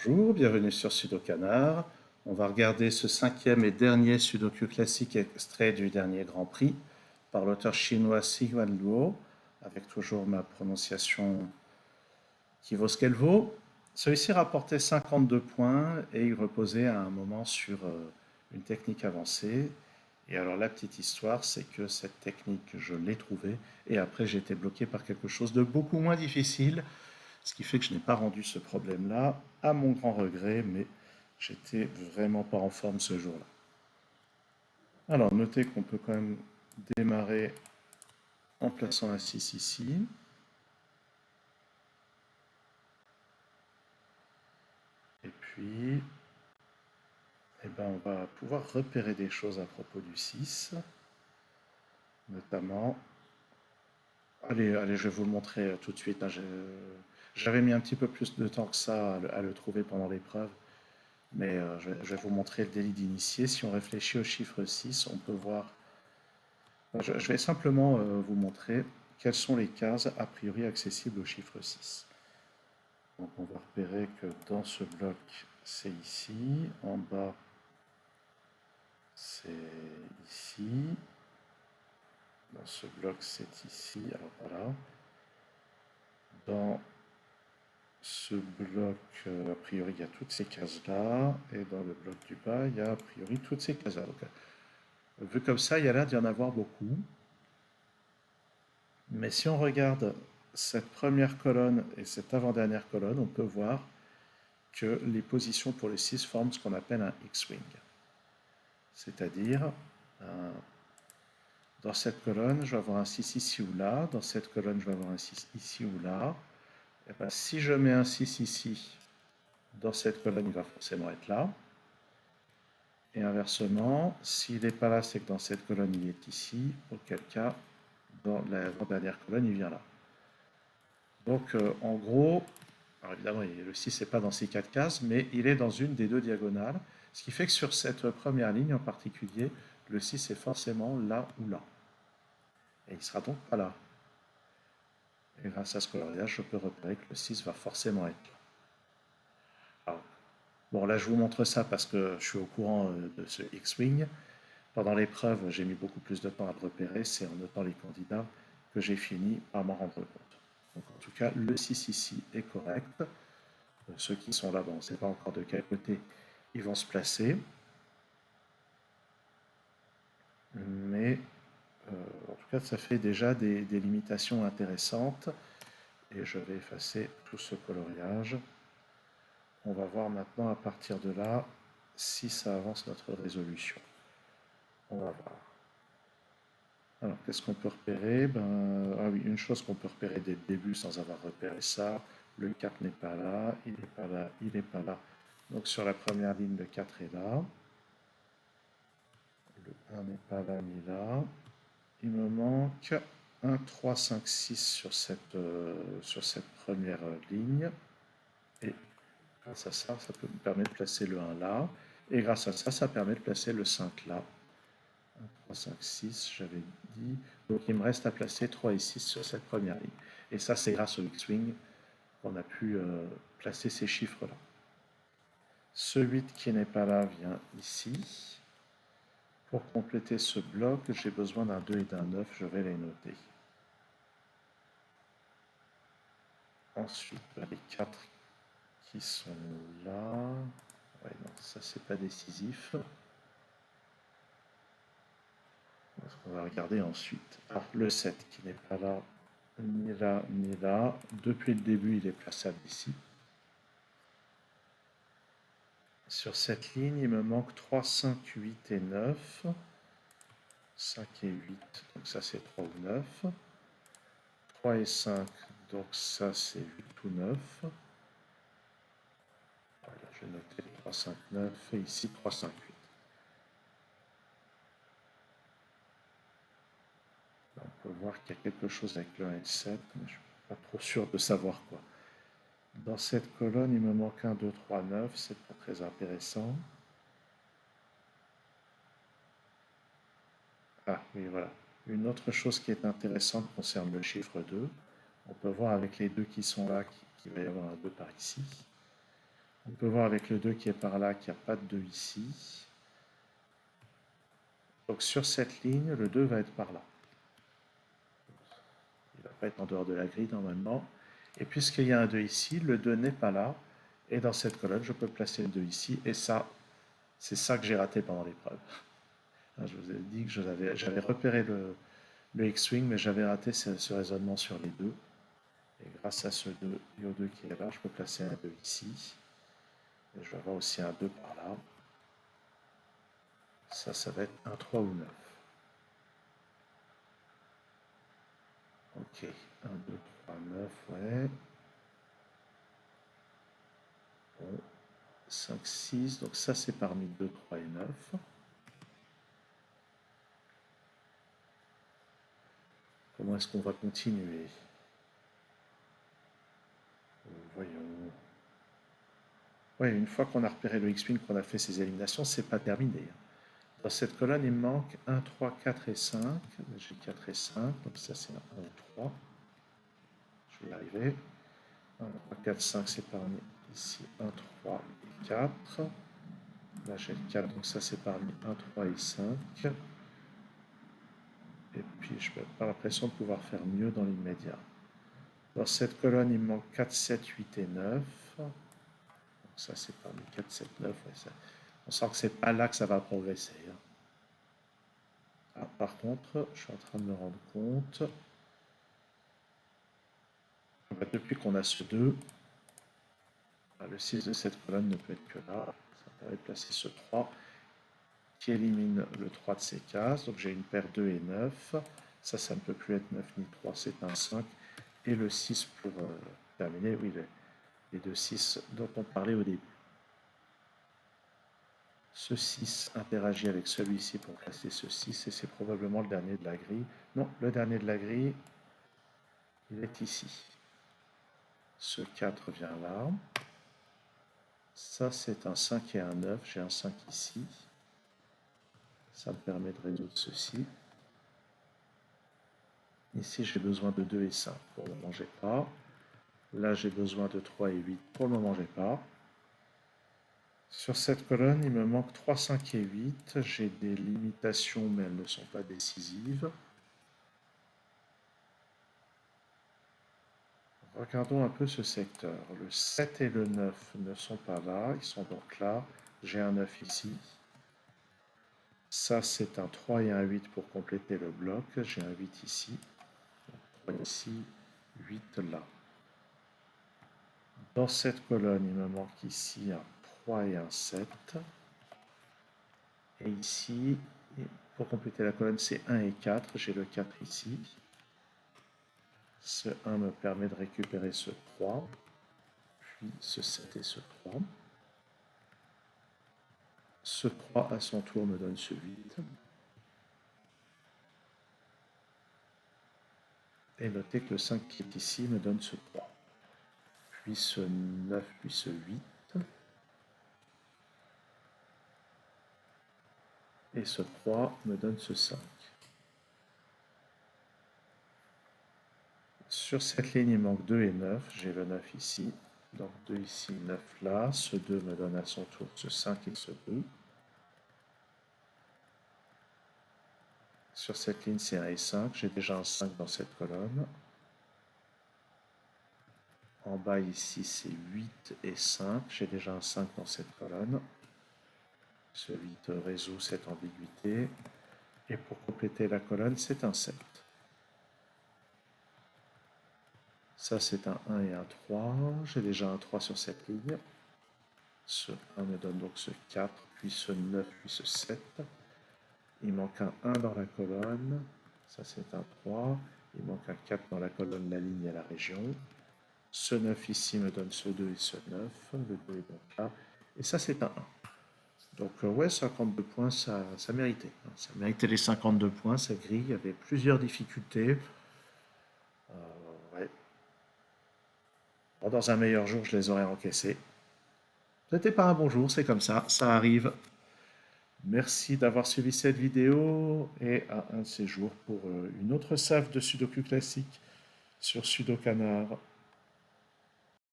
Bonjour, bienvenue sur Sudokanar. On va regarder ce cinquième et dernier Sudoku classique extrait du dernier Grand Prix par l'auteur chinois Siyuan Luo, avec toujours ma prononciation qui vaut ce qu'elle vaut. Celui-ci rapportait 52 points et il reposait à un moment sur une technique avancée. Et alors la petite histoire, c'est que cette technique, je l'ai trouvée et après j'ai été bloqué par quelque chose de beaucoup moins difficile, ce qui fait que je n'ai pas rendu ce problème-là, à mon grand regret, mais j'étais vraiment pas en forme ce jour-là. Alors, notez qu'on peut quand même démarrer en plaçant un 6 ici. Et puis, eh ben, on va pouvoir repérer des choses à propos du 6, notamment. Allez, je vais vous le montrer tout de suite, hein. J'avais mis un petit peu plus de temps que ça à le trouver pendant l'épreuve. Mais je vais vous montrer le délit d'initié. Si on réfléchit au chiffre 6, on peut voir. Je vais simplement vous montrer quelles sont les cases a priori accessibles au chiffre 6. Donc on va repérer que dans ce bloc, c'est ici. En bas, c'est ici. Dans ce bloc, c'est ici. Alors voilà. Dans ce bloc, a priori, il y a toutes ces cases-là. Et dans le bloc du bas, il y a a priori toutes ces cases-là. Donc, vu comme ça, il y a l'air d'y en avoir beaucoup. Mais si on regarde cette première colonne et cette avant-dernière colonne, on peut voir que les positions pour les 6 forment ce qu'on appelle un X-wing. C'est-à-dire, dans cette colonne, je vais avoir un 6 ici ou là. Dans cette colonne, je vais avoir un 6 ici ou là. Et bien, si je mets un 6 ici, dans cette colonne, il va forcément être là. Et inversement, s'il n'est pas là, c'est que dans cette colonne, il est ici. Auquel cas, dans la dernière colonne, il vient là. Donc, en gros, alors évidemment, le 6 n'est pas dans ces 4 cases, mais il est dans une des deux diagonales. Ce qui fait que sur cette première ligne en particulier, le 6 est forcément là ou là. Et il ne sera donc pas là. Et grâce à ce coloriage, je peux repérer que le 6 va forcément être là. Alors, bon, là, je vous montre ça parce que je suis au courant de ce X-Wing. Pendant l'épreuve, j'ai mis beaucoup plus de temps à le repérer. C'est en notant les candidats que j'ai fini par m'en rendre compte. Donc, en tout cas, le 6 ici est correct. Ceux qui sont là, bon, on ne sait pas encore de quel côté ils vont se placer. Mais en tout cas, ça fait déjà des limitations intéressantes. Et je vais effacer tout ce coloriage. On va voir maintenant à partir de là si ça avance notre résolution. On va voir. Alors, qu'est-ce qu'on peut repérer? Ah oui, une chose qu'on peut repérer dès le début sans avoir repéré ça, le 4 n'est pas là, il n'est pas là, il n'est pas là. Donc sur la première ligne, le 4 est là. Le 1 n'est pas là ni là. Il me manque un 3, 5, 6 sur cette première ligne. Et grâce à ça, ça peut me permettre de placer le 1 là. Et grâce à ça, ça permet de placer le 5 là. 1, 3, 5, 6, j'avais dit. Donc il me reste à placer 3 et 6 sur cette première ligne. Et ça, c'est grâce au X-Wing qu'on a pu placer ces chiffres-là. Ce 8 qui n'est pas là vient ici. Pour compléter ce bloc, j'ai besoin d'un 2 et d'un 9, je vais les noter. Ensuite, les 4 qui sont là. Ouais, non, ça c'est pas décisif. On va regarder ensuite. Alors, le 7 qui n'est pas là, ni là, ni là. Depuis le début, il est plaçable ici. Sur cette ligne, il me manque 3, 5, 8 et 9. 5 et 8, donc ça c'est 3 ou 9. 3 et 5, donc ça c'est 8 ou 9. Voilà, je vais noter 3, 5, 9 et ici 3, 5, 8. Là, on peut voir qu'il y a quelque chose avec le 1 et le 7, mais je ne suis pas trop sûr de savoir quoi. Dans cette colonne, il me manque 1, 2, 3, 9, c'est pas très intéressant. Ah oui, voilà. Une autre chose qui est intéressante concerne le chiffre 2. On peut voir avec les deux qui sont là qu'il va y avoir un 2 par ici. On peut voir avec le 2 qui est par là qu'il n'y a pas de 2 ici. Donc sur cette ligne, le 2 va être par là. Il ne va pas être en dehors de la grille normalement. Et puisqu'il y a un 2 ici, le 2 n'est pas là. Et dans cette colonne, je peux placer le 2 ici. Et ça, c'est ça que j'ai raté pendant l'épreuve. Je vous ai dit que j'avais repéré le X-Wing, mais j'avais raté ce raisonnement sur les 2. Et grâce à ce 2 et au 2 qui est là, je peux placer un 2 ici. Et je vais avoir aussi un 2 par là. Ça va être un 3 ou 9. Ok, 1, 2, 3, 9, ouais. Bon, 5, 6, donc ça c'est parmi 2, 3 et 9. Comment est-ce qu'on va continuer? Voyons. Oui, une fois qu'on a repéré le X-Wing, qu'on a fait ces éliminations, c'est pas terminé. Dans cette colonne, il me manque 1, 3, 4 et 5. J'ai 4 et 5, donc ça c'est un 1 ou 3. Je vais y arriver. 1, 3, 4, 5, c'est parmi ici 1, 3 et 4. Là j'ai le 4, donc ça c'est parmi 1, 3 et 5. Et puis je n'ai pas l'impression de pouvoir faire mieux dans l'immédiat. Dans cette colonne, il me manque 4, 7, 8 et 9. Donc ça c'est parmi 4, 7, 9. Ouais, ça. On sent que c'est pas là que ça va progresser. Ah, par contre, je suis en train de me rendre compte, depuis qu'on a ce 2, le 6 de cette colonne ne peut être que là. Ça permet de placer ce 3 qui élimine le 3 de ces cases. Donc j'ai une paire 2 et 9. Ça ne peut plus être 9 ni 3, c'est un 5. Et le 6 pour terminer, oui, les deux 6 dont on parlait au début. Ce 6 interagit avec celui-ci pour placer ce 6 et c'est probablement le dernier de la grille. Non, le dernier de la grille, il est ici. Ce 4 vient là. Ça, c'est un 5 et un 9. J'ai un 5 ici. Ça me permet de résoudre ceci. Ici, j'ai besoin de 2 et 5. Pour le moment, j'ai pas. Là, j'ai besoin de 3 et 8. Pour le moment, j'ai pas. Sur cette colonne, il me manque 3, 5 et 8. J'ai des limitations, mais elles ne sont pas décisives. Regardons un peu ce secteur. Le 7 et le 9 ne sont pas là. Ils sont donc là. J'ai un 9 ici. Ça, c'est un 3 et un 8 pour compléter le bloc. J'ai un 8 ici. 3 ici. 8 là. Dans cette colonne, il me manque ici un 3 et un 7. Et ici, pour compléter la colonne, c'est 1 et 4. J'ai le 4 ici. Ce 1 me permet de récupérer ce 3, puis ce 7 et ce 3. Ce 3 à son tour me donne ce 8. Et notez que le 5 qui est ici me donne ce 3. Puis ce 9, puis ce 8. Et ce 3 me donne ce 5. Sur cette ligne, il manque 2 et 9. J'ai le 9 ici. Donc 2 ici, 9 là. Ce 2 me donne à son tour ce 5 et ce 2. Sur cette ligne, c'est 1 et 5. J'ai déjà un 5 dans cette colonne. En bas, ici, c'est 8 et 5. J'ai déjà un 5 dans cette colonne. Ce 8 résout cette ambiguïté. Et pour compléter la colonne, c'est un 7. Ça, c'est un 1 et un 3. J'ai déjà un 3 sur cette ligne. Ce 1 me donne donc ce 4, puis ce 9, puis ce 7. Il manque un 1 dans la colonne. Ça, c'est un 3. Il manque un 4 dans la colonne, la ligne et la région. Ce 9 ici me donne ce 2 et ce 9. Le 2 est donc là. Et ça, c'est un 1. Donc, ouais, 52 points, ça méritait. Ça méritait les 52 points, ça grille. Il y avait plusieurs difficultés. Ouais. Bon, dans un meilleur jour, je les aurais encaissés. C'était pas un bon jour, c'est comme ça arrive. Merci d'avoir suivi cette vidéo et à un de ces jours pour une autre salve de Sudoku classique sur Sudo Canard.